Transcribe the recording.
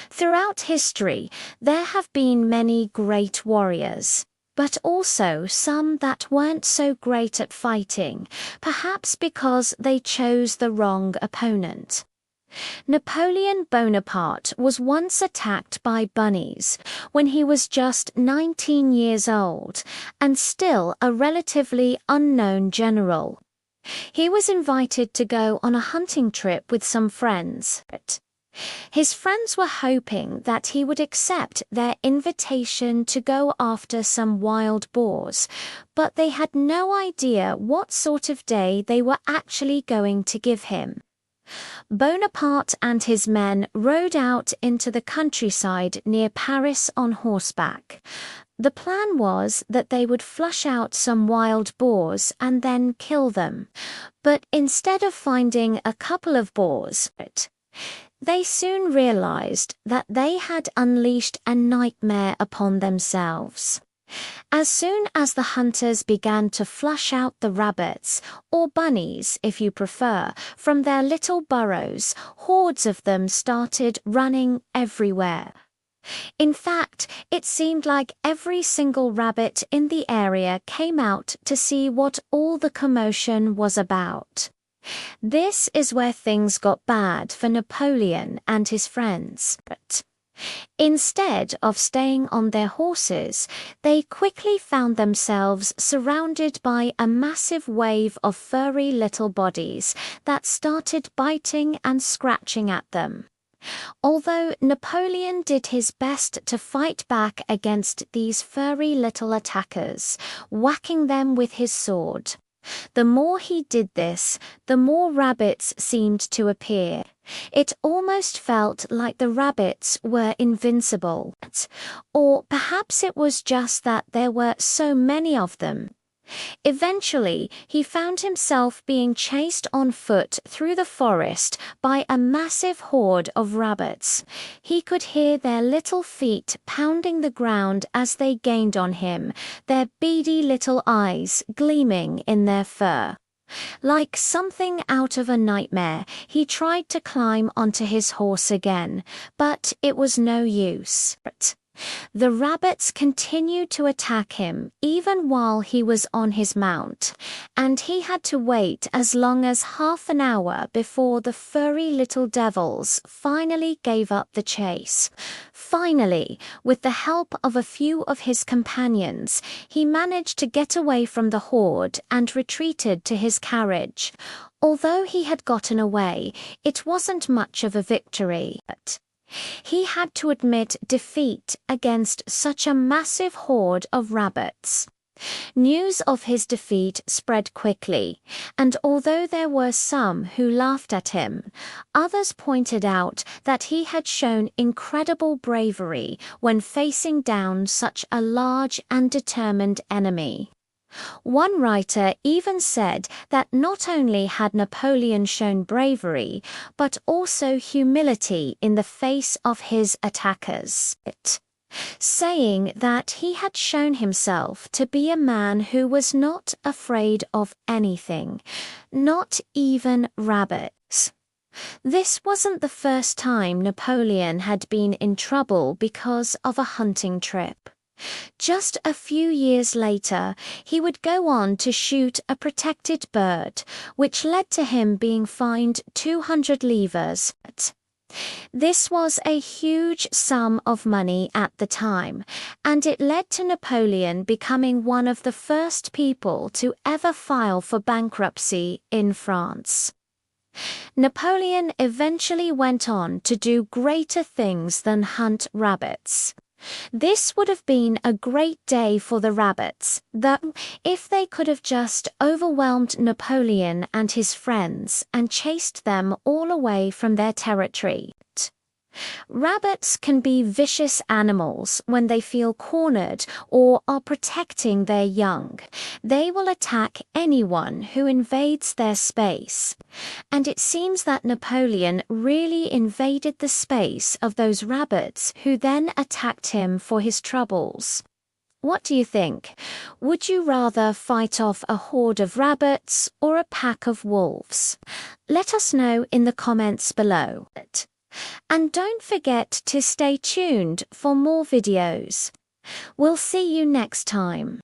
Throughout history, there have been many great warriors, but also some that weren't so great at fighting, perhaps because they chose the wrong opponent. Napoleon Bonaparte was once attacked by bunnies when he was just 19 years old and still a relatively unknown general. He was invited to go on a hunting trip with some friends. His friends were hoping that he would accept their invitation to go after some wild boars, but they had no idea what sort of day they were actually going to give him. Bonaparte and his men rode out into the countryside near Paris on horseback. The plan was that they would flush out some wild boars and then kill them, but instead of finding a couple of boars, they soon realized that they had unleashed a nightmare upon themselves. As soon as the hunters began to flush out the rabbits, or bunnies if you prefer, from their little burrows, hordes of them started running everywhere. In fact, it seemed like every single rabbit in the area came out to see what all the commotion was about. This is where things got bad for Napoleon and his friends. Instead of staying on their horses, they quickly found themselves surrounded by a massive wave of furry little bodies that started biting and scratching at them. Although Napoleon did his best to fight back against these furry little attackers, whacking them with his sword, the more he did this, the more rabbits seemed to appear. It almost felt like the rabbits were invincible. Or perhaps it was just that there were so many of them. Eventually, he found himself being chased on foot through the forest by a massive horde of rabbits. He could hear their little feet pounding the ground as they gained on him, their beady little eyes gleaming in their fur. Like something out of a nightmare, he tried to climb onto his horse again, but it was no use. The rabbits continued to attack him even while he was on his mount, and he had to wait as long as half an hour before the furry little devils finally gave up the chase. Finally, with the help of a few of his companions, he managed to get away from the horde and retreated to his carriage. Although he had gotten away, it wasn't much of a victory. He had to admit defeat against such a massive horde of rabbits. News of his defeat spread quickly, and although there were some who laughed at him, others pointed out that he had shown incredible bravery when facing down such a large and determined enemy. One writer even said that not only had Napoleon shown bravery, but also humility in the face of his attackers, saying that he had shown himself to be a man who was not afraid of anything, not even rabbits. This wasn't the first time Napoleon had been in trouble because of a hunting trip. Just a few years later, he would go on to shoot a protected bird, which led to him being fined 200 livres. This was a huge sum of money at the time, and it led to Napoleon becoming one of the first people to ever file for bankruptcy in France. Napoleon eventually went on to do greater things than hunt rabbits. This would have been a great day for the rabbits, though, if they could have just overwhelmed Napoleon and his friends and chased them all away from their territory. Rabbits can be vicious animals when they feel cornered or are protecting their young. They will attack anyone who invades their space. And it seems that Napoleon really invaded the space of those rabbits who then attacked him for his troubles. What do you think? Would you rather fight off a horde of rabbits or a pack of wolves? Let us know in the comments below. And don't forget to stay tuned for more videos. We'll see you next time.